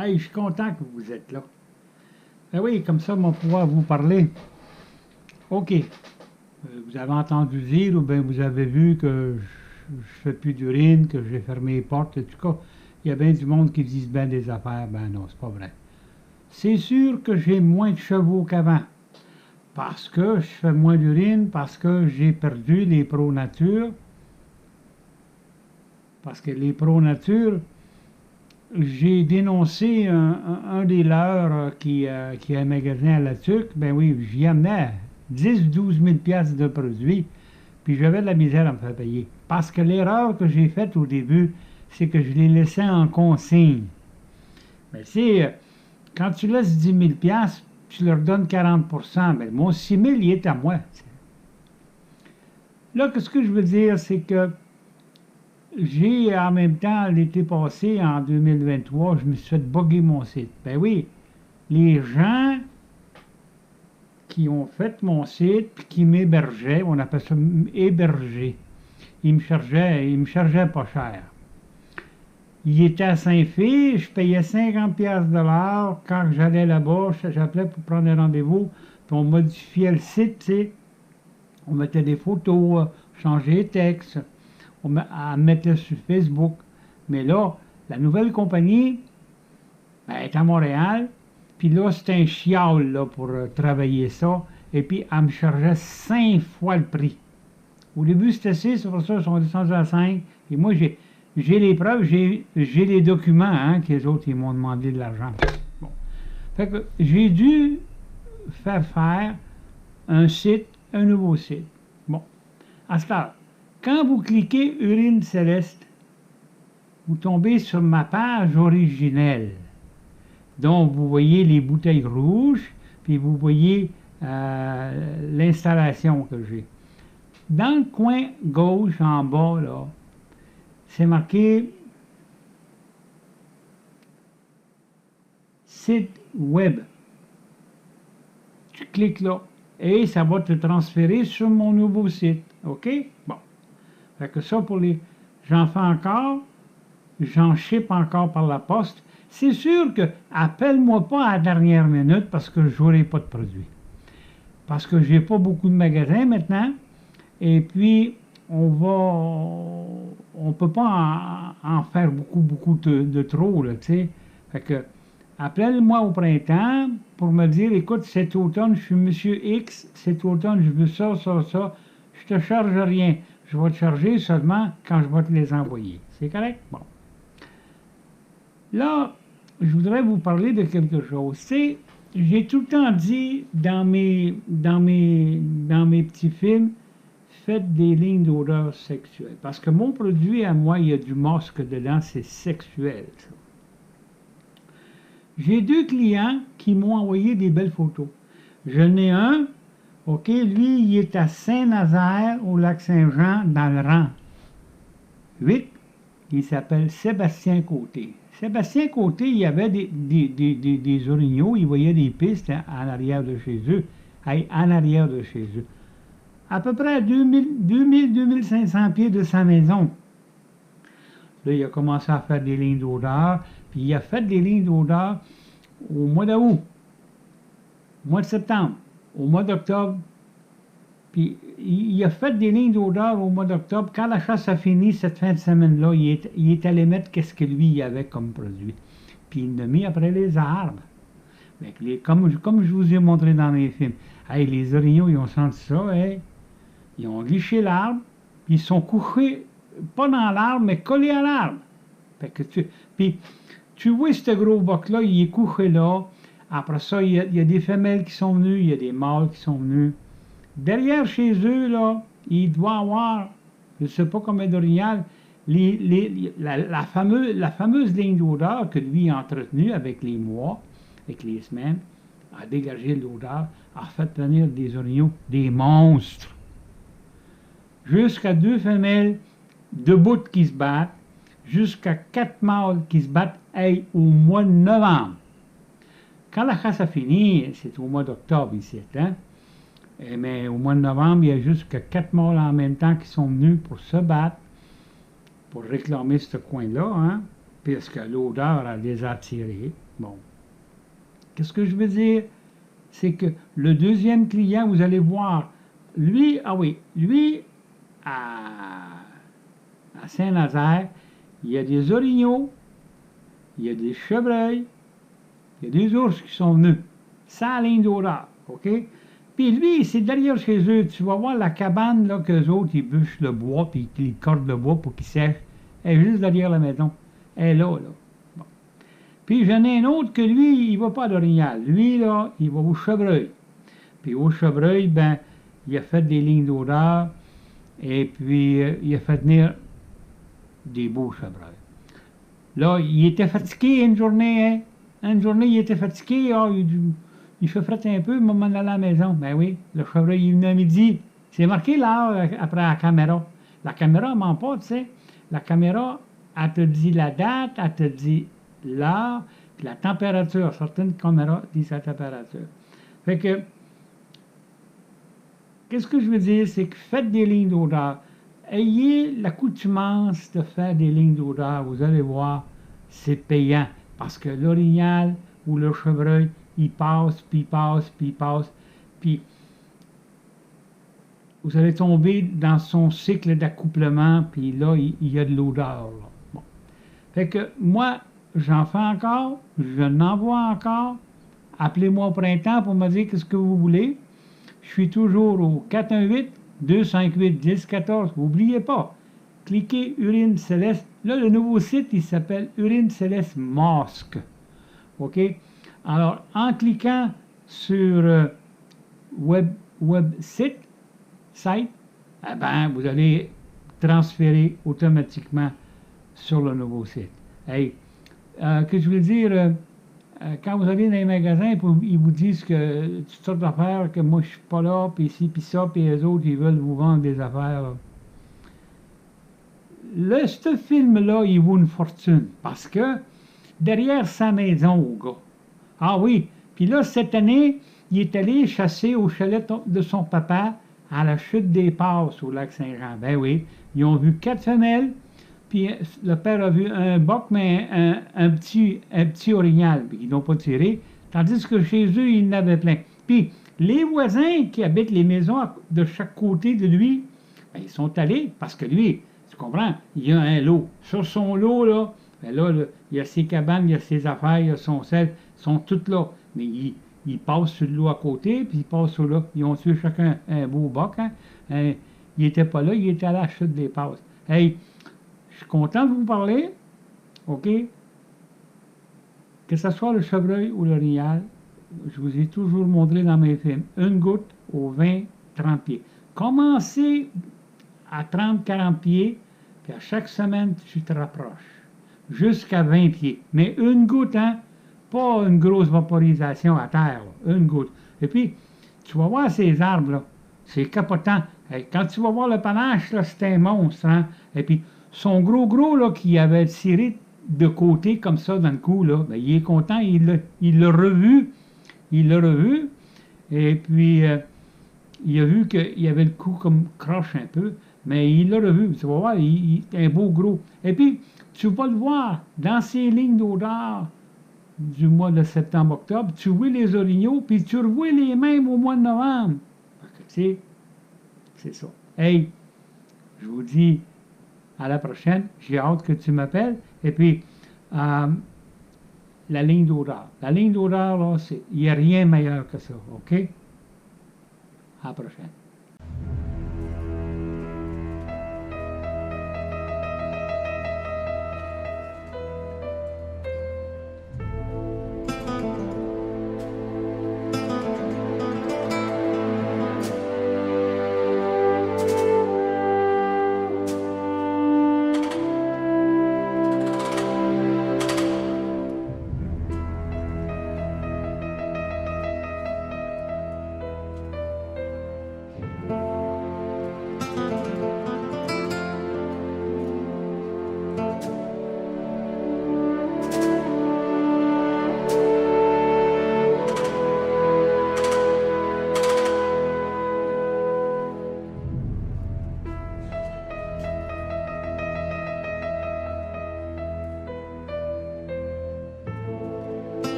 Hey, je suis content que vous êtes là. Ben oui, comme ça, on va pouvoir vous parler. OK. Vous avez entendu dire ou bien vous avez vu que je ne fais plus d'urine, que j'ai fermé les portes. En tout cas, il y a bien du monde qui disent bien des affaires. Ben non, c'est pas vrai. C'est sûr que j'ai moins de chevaux qu'avant. Parce que je fais moins d'urine, parce que j'ai perdu les pro-nature. Parce que les pro-nature, j'ai dénoncé un des leurs qui a un magasin à la TUC. Ben oui, j'y amenais 10-12 000 piastres de produits, puis j'avais de la misère à me faire payer. Parce que l'erreur que j'ai faite au début, c'est que je les laissais en consigne. Mais c'est, quand tu laisses 10 000 piastres, tu leur donnes 40 ben mon 6 000, il est à moi. Là, ce que je veux dire, c'est que j'ai, en même temps, l'été passé, en 2023, je me suis fait bugger mon site. Ben oui, les gens qui ont fait mon site, puis qui m'hébergeaient, on appelle ça héberger, ils me chargeaient pas cher. Il était à Saint-Fille, je payais 50 piastres de l'heure. Quand j'allais là-bas, j'appelais pour prendre un rendez-vous, puis on modifiait le site, tu sais. On mettait des photos, changeait les textes, on mettait sur Facebook. Mais là, la nouvelle compagnie, ben, elle est à Montréal, puis là, c'était un chial là, pour travailler ça, et puis elle me chargeait 5 fois le prix. Au début, c'était 6, pour ça, ils sont descendus à 5, et moi, j'ai les preuves, j'ai les documents, hein, que les autres, ils m'ont demandé de l'argent. Bon. Fait que j'ai dû faire un nouveau site. Bon. À ce stade, quand vous cliquez Urine Céleste, vous tombez sur ma page originelle. Donc, vous voyez les bouteilles rouges, puis vous voyez l'installation que j'ai. Dans le coin gauche, en bas, là, c'est marqué site web. Tu cliques là et ça va te transférer sur mon nouveau site. OK? Bon. Fait que ça, pour les... J'en fais encore, j'en ship encore par la poste. C'est sûr que appelle-moi pas à la dernière minute parce que je n'aurai pas de produit. Parce que j'ai pas beaucoup de magasins maintenant. Et puis, on peut pas en faire beaucoup de trop, là, tu sais. Fait que, appelle-moi au printemps pour me dire, écoute, cet automne, je suis Monsieur X, cet automne, je veux ça. Je te charge rien. Je vais te charger seulement quand je vais te les envoyer. C'est correct? Bon. Là, je voudrais vous parler de quelque chose. C'est, j'ai tout le temps dit dans mes petits films, faites des lignes d'odeur sexuelle. Parce que mon produit à moi, il y a du masque dedans, c'est sexuel. Ça. J'ai 2 clients qui m'ont envoyé des belles photos. J'en ai un, OK, lui, il est à Saint-Nazaire, au Lac-Saint-Jean, dans le rang 8. Il s'appelle Sébastien Côté. Sébastien Côté, il y avait des orignaux, il voyait des pistes en arrière de chez eux. En arrière de chez eux. À peu près à 2000-2500 pieds de sa maison. Là, il a commencé à faire des lignes d'odeur, puis il a fait des lignes d'odeur au mois d'août, au mois de septembre, au mois d'octobre, puis il a fait des lignes d'odeur au mois d'octobre. Quand la chasse a fini cette fin de semaine-là, il est allé mettre qu'est-ce que lui il avait comme produit. Puis il l'a mis après les arbres. Comme je vous ai montré dans mes films. Hey, les orignaux, ils ont senti ça, hey. Ils ont liché l'arbre, puis ils sont couchés, pas dans l'arbre, mais collés à l'arbre. Puis tu vois ce gros boc-là, il est couché là. Après ça, il y a des femelles qui sont venues, il y a des mâles qui sont venus. Derrière chez eux, là, il doit avoir, je ne sais pas combien d'orignal, la fameuse ligne d'odeur que lui a entretenue avec les mois, avec les semaines, a dégagé l'odeur, a fait venir des orignaux, des monstres. Jusqu'à 2 femelles debout qui se battent, jusqu'à 4 mâles qui se battent au mois de novembre. Quand la chasse a fini, c'est au mois d'octobre ici, hein? Mais au mois de novembre, il y a jusqu'à 4 mâles en même temps qui sont venus pour se battre, pour réclamer ce coin-là, hein? Puisque l'odeur, elle les a attirés. Bon. Qu'est-ce que je veux dire? C'est que le deuxième client, vous allez voir, lui, ah oui, lui, à Saint-Nazaire, il y a des orignaux, il y a des chevreuils, il y a des ours qui sont venus. Sans ligne d'odeur, OK? Puis lui, c'est derrière chez eux. Tu vas voir la cabane, là, qu'eux autres, ils bûchent le bois, puis ils cordent le bois pour qu'il sèche. Elle est juste derrière la maison. Elle est là, là. Bon. Puis j'en ai un autre que lui, il va pas à l'orignal. Lui, là, il va au chevreuil. Puis au chevreuil, ben, il a fait des lignes d'odeur, et puis il a fait venir des beaux chevreuils. Là, il était fatigué une journée, hein? Une journée, il était fatigué. Ah, il fait fret un peu, il m'a m'en allé à la maison. Ben oui, le chevreuil, il est venu à midi. C'est marqué là, après la caméra. La caméra ne ment pas, tu sais. La caméra, elle te dit la date, elle te dit l'heure, puis la température. Certaines caméras disent la température. Fait que, qu'est-ce que je veux dire, c'est que faites des lignes d'odeur. Ayez l'accoutumance de faire des lignes d'odeur. Vous allez voir, c'est payant. Parce que l'orignal ou le chevreuil, il passe, puis il passe, puis il passe. Puis vous allez tomber dans son cycle d'accouplement, puis là, il y a de l'odeur. Bon. Fait que moi, j'en fais encore, je n'en vois encore. Appelez-moi au printemps pour me dire qu'est-ce que vous voulez. Je suis toujours au 418-258-1014. N'oubliez pas, cliquez Urine Céleste. Là, le nouveau site, il s'appelle Urine Céleste Masque. OK? Alors, en cliquant sur web site, eh ben, vous allez transférer automatiquement sur le nouveau site. Hey, que je veux dire, quand vous allez dans les magasins, ils vous disent que toutes sortes d'affaires, que moi je suis pas là, puis ci, puis ça, puis les autres, ils veulent vous vendre des affaires. Ce film-là, il vaut une fortune, parce que derrière sa maison, au gars. Ah oui, puis là, cette année, il est allé chasser au chalet de son papa à la chute des Passes au lac Saint-Jean. Ben oui, ils ont vu 4 femelles, puis le père a vu un boc, mais un petit orignal, puis ils n'ont pas tiré, tandis que chez eux, il en avait plein. Puis les voisins qui habitent les maisons de chaque côté de lui, ben, ils sont allés, parce que lui, tu comprends, il y a un lot. Sur son lot, là, ben là, il y a ses cabanes, il y a ses affaires, il y a son sel, sont toutes là. Mais ils passent sur le lot à côté, puis ils passent sur là. Ils ont tué chacun un beau boc. Hein? Il n'était pas là, il était à la chute des Passes. Hey, je suis content de vous parler. OK? Que ce soit le chevreuil ou l'orignal, je vous ai toujours montré dans mes films. Une goutte aux 20-30 pieds. Commencez à 30-40 pieds, puis à chaque semaine, tu te rapproches. Jusqu'à 20 pieds. Mais une goutte, hein? Pas une grosse vaporisation à terre, là. Une goutte. Et puis, tu vas voir ces arbres, là. C'est capotant. Et quand tu vas voir le panache, là, c'est un monstre, hein? Et puis, son gros, là, qui avait tiré de côté, comme ça, dans le cou, là, ben, il est content, il l'a revu. Il l'a revu. Et puis, il a vu qu'il y avait le cou comme croche un peu, mais il l'a revu. Tu vas voir, il est un beau gros. Et puis, tu vas le voir dans ces lignes d'odeur du mois de septembre-octobre, tu vois les orignaux, puis tu revois les mêmes au mois de novembre. C'est ça. Hey, je vous dis à la prochaine. J'ai hâte que tu m'appelles. Et puis, la ligne d'odeur. La ligne d'odeur, là, il n'y a rien meilleur que ça. OK? À la prochaine.